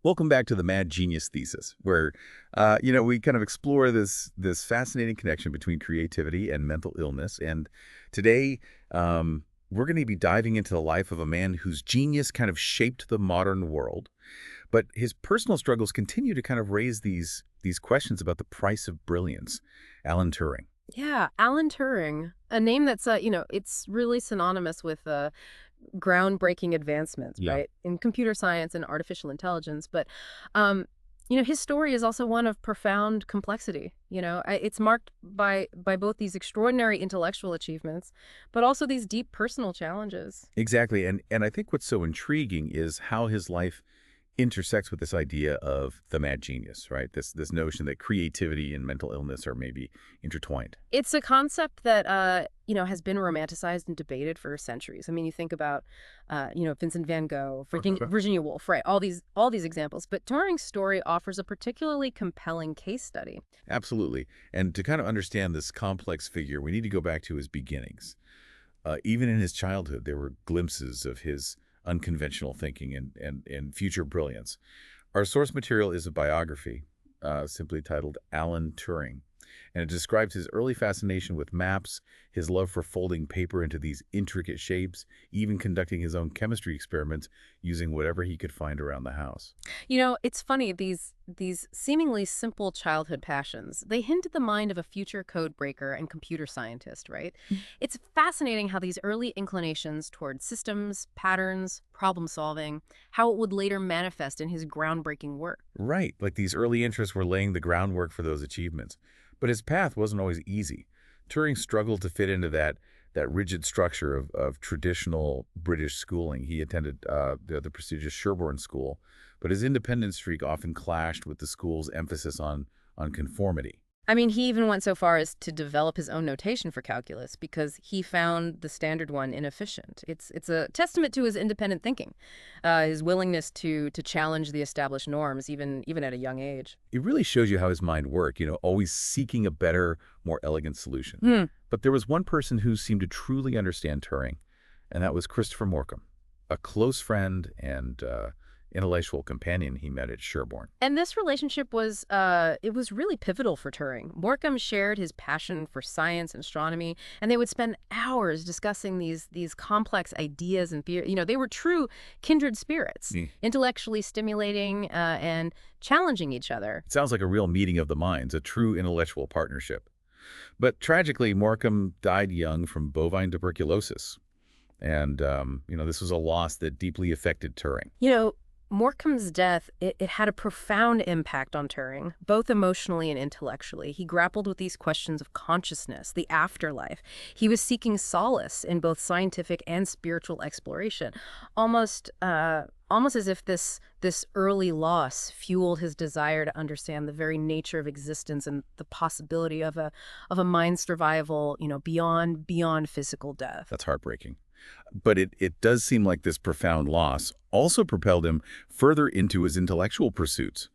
Welcome back to the Mad Genius Thesis, where, we kind of explore this fascinating connection between creativity and mental illness. And today, we're going to be diving into the life of a man whose genius kind of shaped the modern world. But his personal struggles continue to kind of raise these questions about the price of brilliance. Alan Turing. Yeah, Alan Turing, a name that's, it's really synonymous with groundbreaking advancements, Yeah. right, in computer science and artificial intelligence. But, um, his story is also one of profound complexity. It's marked by both these extraordinary intellectual achievements, but also these deep personal challenges. Exactly. And I think what's so intriguing is how his life intersects with this idea of the mad genius, right? This notion that creativity and mental illness are maybe intertwined. It's a concept that, has been romanticized and debated for centuries. I mean, you think about, Vincent van Gogh, Virginia Woolf, right? All these examples. But Turing's story offers a particularly compelling case study. Absolutely. And to kind of understand this complex figure, we need to go back to his beginnings. Even in his childhood, there were glimpses of his unconventional thinking and future brilliance. Our source material is a biography, simply titled Alan Turing, and it describes his early fascination with maps, his love for folding paper into these intricate shapes, even conducting his own chemistry experiments using whatever he could find around the house. It's funny, these seemingly simple childhood passions, they hint at the mind of a future code breaker and computer scientist, right? It's fascinating how these early inclinations toward systems, patterns, problem solving, how it would later manifest in his groundbreaking work. Right, like these early interests were laying the groundwork for those achievements. But his path wasn't always easy. Turing struggled to fit into that rigid structure of traditional British schooling. He attended the prestigious Sherborne School, but his independent streak often clashed with the school's emphasis on conformity. I mean, he even went so far as to develop his own notation for calculus because he found the standard one inefficient. It's a testament to his independent thinking, his willingness to challenge the established norms even at a young age. It really shows you how his mind worked, always seeking a better, more elegant solution. Hmm. But there was one person who seemed to truly understand Turing, and that was Christopher Morcom, a close friend and intellectual companion he met at Sherborne. And this relationship was it was really pivotal for Turing. Morcom shared his passion for science and astronomy, and they would spend hours discussing these complex ideas and theory. They were true kindred spirits, intellectually stimulating and challenging each other. It sounds like a real meeting of the minds, a true intellectual partnership. But tragically, Morcom died young from bovine tuberculosis. And, this was a loss that deeply affected Turing. Morcom's death, it had a profound impact on Turing, both emotionally and intellectually. He grappled with these questions of consciousness, the afterlife. He was seeking solace in both scientific and spiritual exploration, almost as if this early loss fueled his desire to understand the very nature of existence and the possibility of a mind survival, beyond physical death. That's heartbreaking. But it does seem like this profound loss also propelled him further into his intellectual pursuits.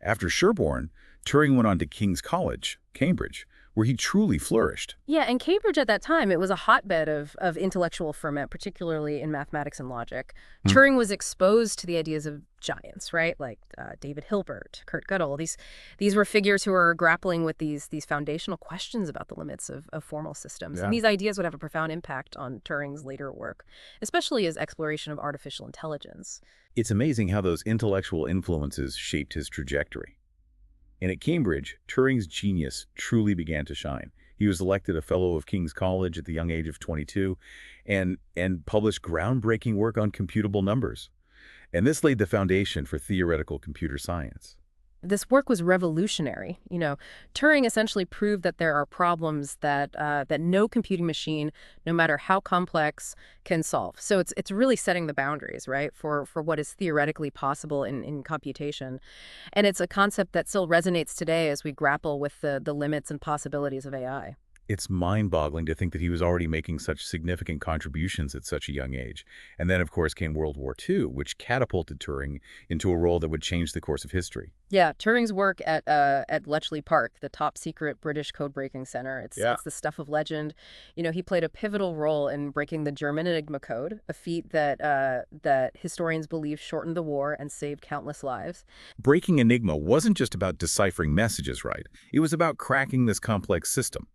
After Sherborne, Turing went on to King's College, Cambridge, where he truly flourished. Yeah, and Cambridge at that time, it was a hotbed of intellectual ferment, particularly in mathematics and logic. Turing was exposed to the ideas of giants, right? Like David Hilbert, Kurt Gödel. These were figures who were grappling with these foundational questions about the limits of formal systems. Yeah. And these ideas would have a profound impact on Turing's later work, especially his exploration of artificial intelligence. It's amazing how those intellectual influences shaped his trajectory. And at Cambridge, Turing's genius truly began to shine. He was elected a Fellow of King's College at the young age of 22 and published groundbreaking work on computable numbers. And this laid the foundation for theoretical computer science. This work was revolutionary. Turing essentially proved that there are problems that no computing machine, no matter how complex, can solve. So it's really setting the boundaries, right, for what is theoretically possible in computation. And it's a concept that still resonates today as we grapple with the limits and possibilities of AI. It's mind-boggling to think that he was already making such significant contributions at such a young age. And then, of course, came World War II, which catapulted Turing into a role that would change the course of history. Yeah, Turing's work at Bletchley Park, the top secret British code-breaking center, it's the stuff of legend. He played a pivotal role in breaking the German Enigma code, a feat that historians believe shortened the war and saved countless lives. Breaking Enigma wasn't just about deciphering messages right. It was about cracking this complex system,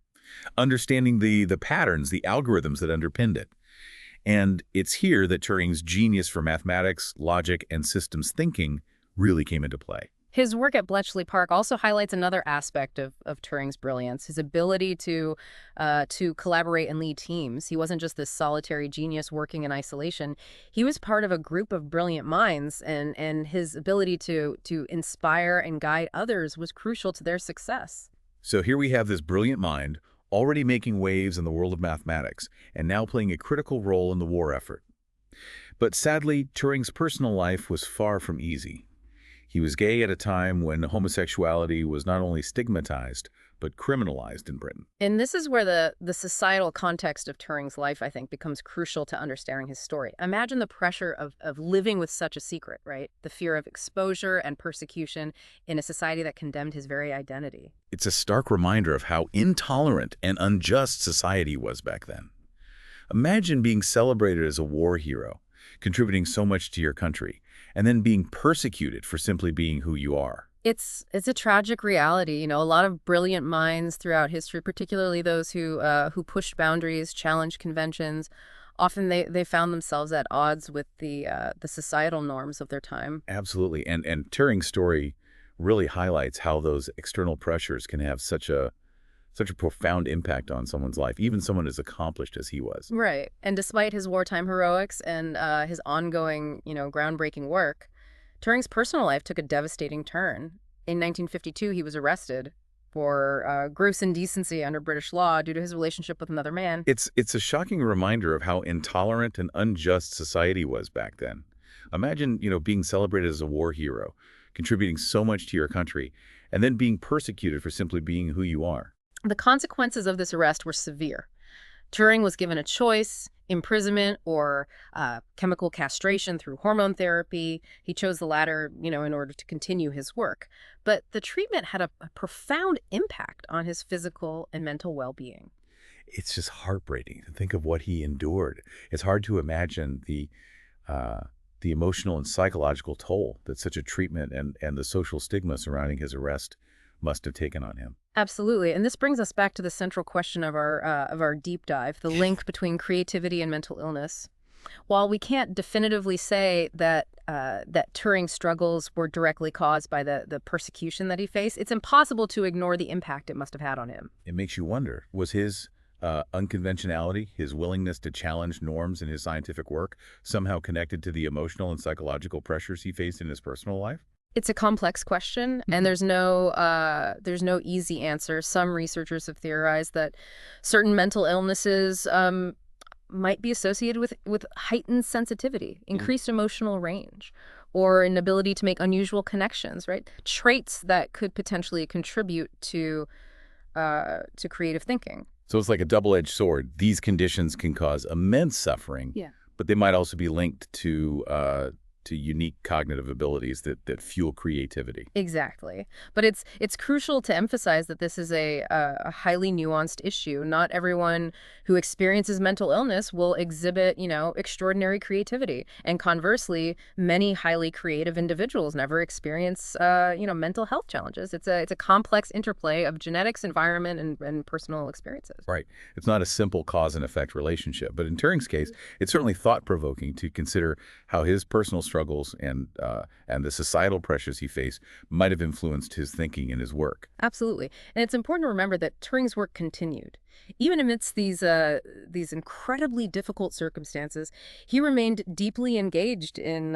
understanding the patterns, the algorithms that underpinned it. And it's here that Turing's genius for mathematics, logic, and systems thinking really came into play. His work at Bletchley Park also highlights another aspect of Turing's brilliance, his ability to collaborate and lead teams. He wasn't just this solitary genius working in isolation. He was part of a group of brilliant minds, and his ability to inspire and guide others was crucial to their success. So here we have this brilliant mind already making waves in the world of mathematics and now playing a critical role in the war effort. But sadly, Turing's personal life was far from easy. He was gay at a time when homosexuality was not only stigmatized, but criminalized in Britain. And this is where the societal context of Turing's life, I think, becomes crucial to understanding his story. Imagine the pressure of living with such a secret, right? The fear of exposure and persecution in a society that condemned his very identity. It's a stark reminder of how intolerant and unjust society was back then. Imagine being celebrated as a war hero, contributing so much to your country, and then being persecuted for simply being who you are. It's a tragic reality. A lot of brilliant minds throughout history, particularly those who pushed boundaries, challenged conventions, often they found themselves at odds with the societal norms of their time. Absolutely. And Turing's story really highlights how those external pressures can have such a profound impact on someone's life, even someone as accomplished as he was. Right. And despite his wartime heroics and his ongoing, groundbreaking work, Turing's personal life took a devastating turn. In 1952, he was arrested for gross indecency under British law due to his relationship with another man. It's a shocking reminder of how intolerant and unjust society was back then. Imagine, being celebrated as a war hero, contributing so much to your country, and then being persecuted for simply being who you are. The consequences of this arrest were severe. Turing was given a choice: imprisonment or chemical castration through hormone therapy. He chose the latter, in order to continue his work. But the treatment had a profound impact on his physical and mental well-being. It's just heartbreaking to think of what he endured. It's hard to imagine the emotional and psychological toll that such a treatment and the social stigma surrounding his arrest must have taken on him. Absolutely. And this brings us back to the central question of our deep dive, the link between creativity and mental illness. While we can't definitively say that Turing's struggles were directly caused by the persecution that he faced, it's impossible to ignore the impact it must have had on him. It makes you wonder, was his unconventionality, his willingness to challenge norms in his scientific work, somehow connected to the emotional and psychological pressures he faced in his personal life? It's a complex question, and there's no easy answer. Some researchers have theorized that certain mental illnesses might be associated with heightened sensitivity, increased emotional range, or an ability to make unusual connections, right? Traits that could potentially contribute to creative thinking. So it's like a double-edged sword. These conditions can cause immense suffering, but they might also be linked to unique cognitive abilities that fuel creativity. Exactly. But it's crucial to emphasize that this is a highly nuanced issue. Not everyone who experiences mental illness will exhibit, extraordinary creativity. And conversely, many highly creative individuals never experience, mental health challenges. It's a complex interplay of genetics, environment, and personal experiences. Right. It's not a simple cause and effect relationship. But in Turing's case, it's certainly thought-provoking to consider how his personal struggles and the societal pressures he faced might have influenced his thinking and his work. Absolutely. And it's important to remember that Turing's work continued. Even amidst these incredibly difficult circumstances, he remained deeply engaged in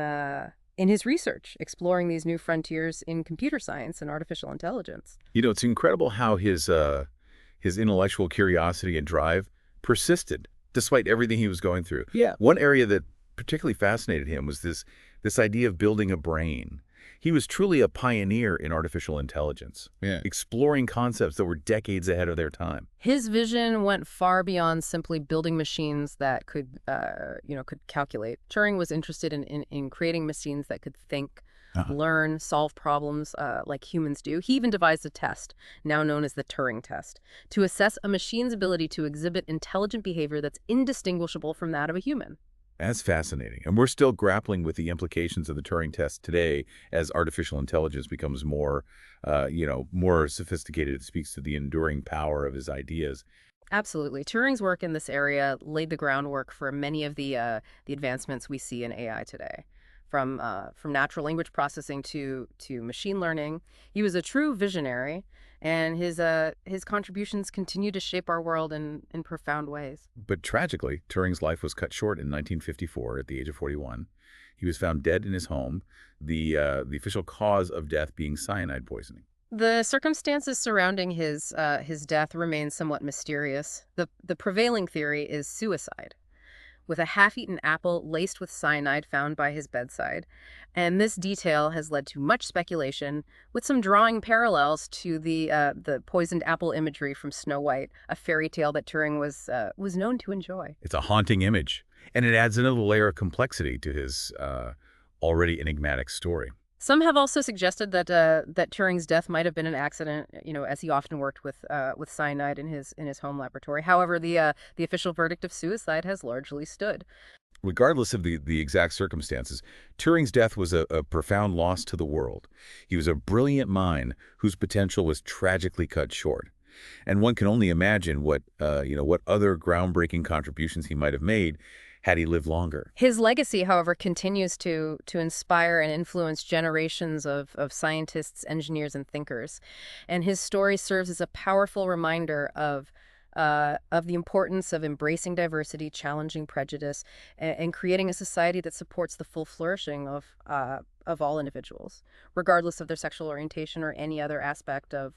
his research, exploring these new frontiers in computer science and artificial intelligence. It's incredible how his intellectual curiosity and drive persisted despite everything he was going through. Yeah. One area that particularly fascinated him was this idea of building a brain. He was truly a pioneer in artificial intelligence, exploring concepts that were decades ahead of their time. His vision went far beyond simply building machines that could, could calculate. Turing was interested in creating machines that could think, learn, solve problems like humans do. He even devised a test, now known as the Turing test, to assess a machine's ability to exhibit intelligent behavior that's indistinguishable from that of a human. That's fascinating. And we're still grappling with the implications of the Turing test today as artificial intelligence becomes more, more sophisticated. It speaks to the enduring power of his ideas. Absolutely. Turing's work in this area laid the groundwork for many of the advancements we see in AI today. From natural language processing to machine learning. He was a true visionary, and his contributions continue to shape our world in profound ways. But tragically, Turing's life was cut short in 1954 at the age of 41. He was found dead in his home, the official cause of death being cyanide poisoning. The circumstances surrounding his death remain somewhat mysterious. The prevailing theory is suicide, with a half-eaten apple laced with cyanide found by his bedside. And this detail has led to much speculation, with some drawing parallels to the poisoned apple imagery from Snow White, a fairy tale that Turing was known to enjoy. It's a haunting image, and it adds another layer of complexity to his already enigmatic story. Some have also suggested that Turing's death might have been an accident, as he often worked with cyanide in his home laboratory. However, the official verdict of suicide has largely stood. Regardless of the exact circumstances, Turing's death was a profound loss to the world. He was a brilliant mind whose potential was tragically cut short. And one can only imagine what other groundbreaking contributions he might have made had he lived longer. His legacy, however, continues to inspire and influence generations of scientists, engineers, and thinkers. And his story serves as a powerful reminder of the importance of embracing diversity, challenging prejudice, and creating a society that supports the full flourishing of all individuals, regardless of their sexual orientation or any other aspect of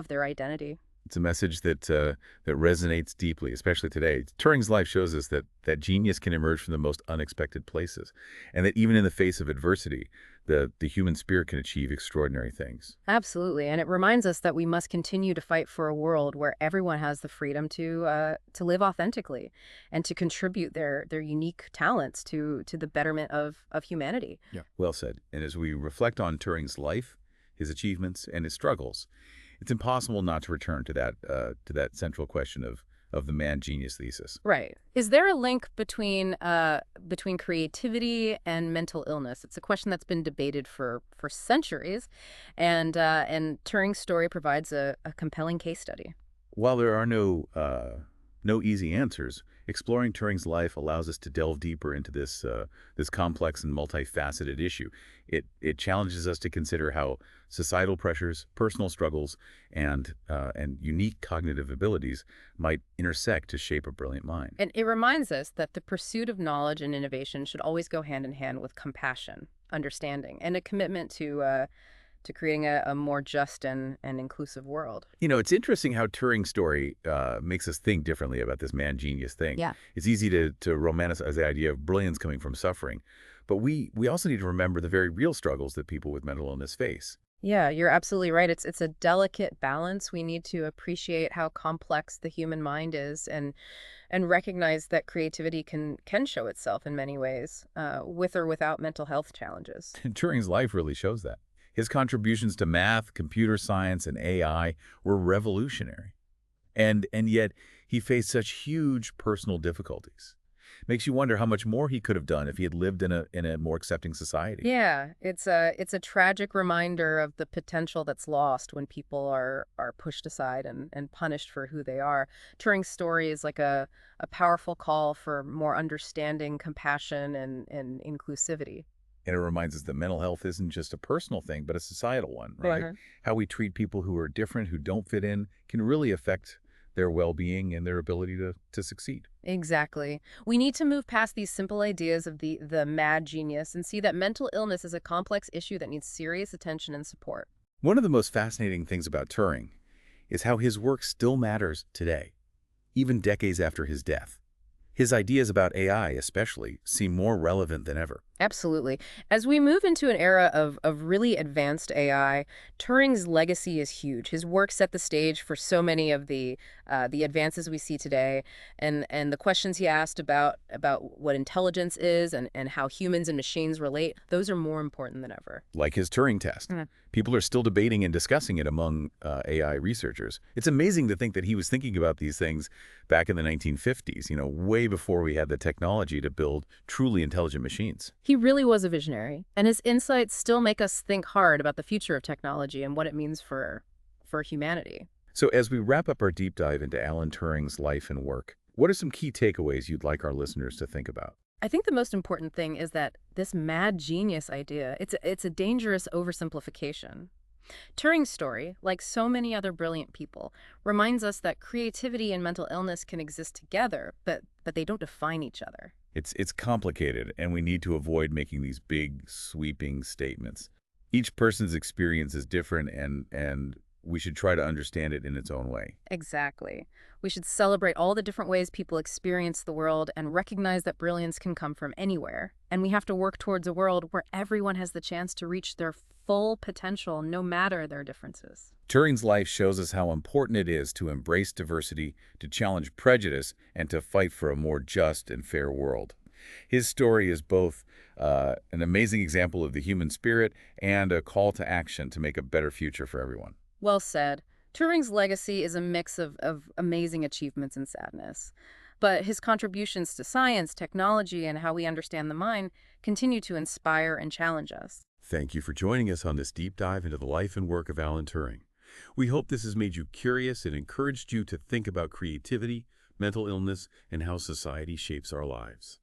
their identity. It's a message that resonates deeply, especially today. Turing's life shows us that genius can emerge from the most unexpected places, and that even in the face of adversity, the human spirit can achieve extraordinary things. Absolutely, and it reminds us that we must continue to fight for a world where everyone has the freedom to live authentically and to contribute their unique talents to the betterment of humanity. Yeah, well said. And as we reflect on Turing's life, his achievements, and his struggles, it's impossible not to return to that central question of the Mad Genius Thesis. Right. Is there a link between creativity and mental illness? It's a question that's been debated for centuries, and Turing's story provides a compelling case study. While there are no easy answers, exploring Turing's life allows us to delve deeper into this complex and multifaceted issue. It challenges us to consider how societal pressures, personal struggles, and unique cognitive abilities might intersect to shape a brilliant mind. And it reminds us that the pursuit of knowledge and innovation should always go hand in hand with compassion, understanding, and a commitment to creating a more just and inclusive world. It's interesting how Turing's story makes us think differently about this man-genius thing. Yeah. It's easy to romanticize the idea of brilliance coming from suffering, but we also need to remember the very real struggles that people with mental illness face. Yeah, you're absolutely right. It's a delicate balance. We need to appreciate how complex the human mind is and recognize that creativity can show itself in many ways, with or without mental health challenges. And Turing's life really shows that. His contributions to math, computer science, and AI were revolutionary. And yet, he faced such huge personal difficulties. Makes you wonder how much more he could have done if he had lived in a more accepting society. Yeah, it's a tragic reminder of the potential that's lost when people are pushed aside and punished for who they are. Turing's story is like a powerful call for more understanding, compassion, and inclusivity. And it reminds us that mental health isn't just a personal thing, but a societal one, right? Uh-huh. How we treat people who are different, who don't fit in, can really affect their well-being and their ability to succeed. Exactly. We need to move past these simple ideas of the mad genius and see that mental illness is a complex issue that needs serious attention and support. One of the most fascinating things about Turing is how his work still matters today, even decades after his death. His ideas about AI, especially, seem more relevant than ever. Absolutely. As we move into an era of really advanced AI, Turing's legacy is huge. His work set the stage for so many of the advances we see today, and the questions he asked about what intelligence is and how humans and machines relate. Those are more important than ever. Like his Turing test. People are still debating and discussing it among AI researchers. It's amazing to think that he was thinking about these things back in the 1950s, way before we had the technology to build truly intelligent machines. He really was a visionary, and his insights still make us think hard about the future of technology and what it means for humanity. So as we wrap up our deep dive into Alan Turing's life and work, what are some key takeaways you'd like our listeners to think about? I think the most important thing is that this mad genius idea, it's a dangerous oversimplification. Turing's story, like so many other brilliant people, reminds us that creativity and mental illness can exist together, but they don't define each other. It's complicated, and we need to avoid making these big, sweeping statements. Each person's experience is different, and we should try to understand it in its own way. Exactly. We should celebrate all the different ways people experience the world and recognize that brilliance can come from anywhere. And we have to work towards a world where everyone has the chance to reach their full potential, no matter their differences. Turing's life shows us how important it is to embrace diversity, to challenge prejudice, and to fight for a more just and fair world. His story is both an amazing example of the human spirit and a call to action to make a better future for everyone. Well said. Turing's legacy is a mix of amazing achievements and sadness. But his contributions to science, technology, and how we understand the mind continue to inspire and challenge us. Thank you for joining us on this deep dive into the life and work of Alan Turing. We hope this has made you curious and encouraged you to think about creativity, mental illness, and how society shapes our lives.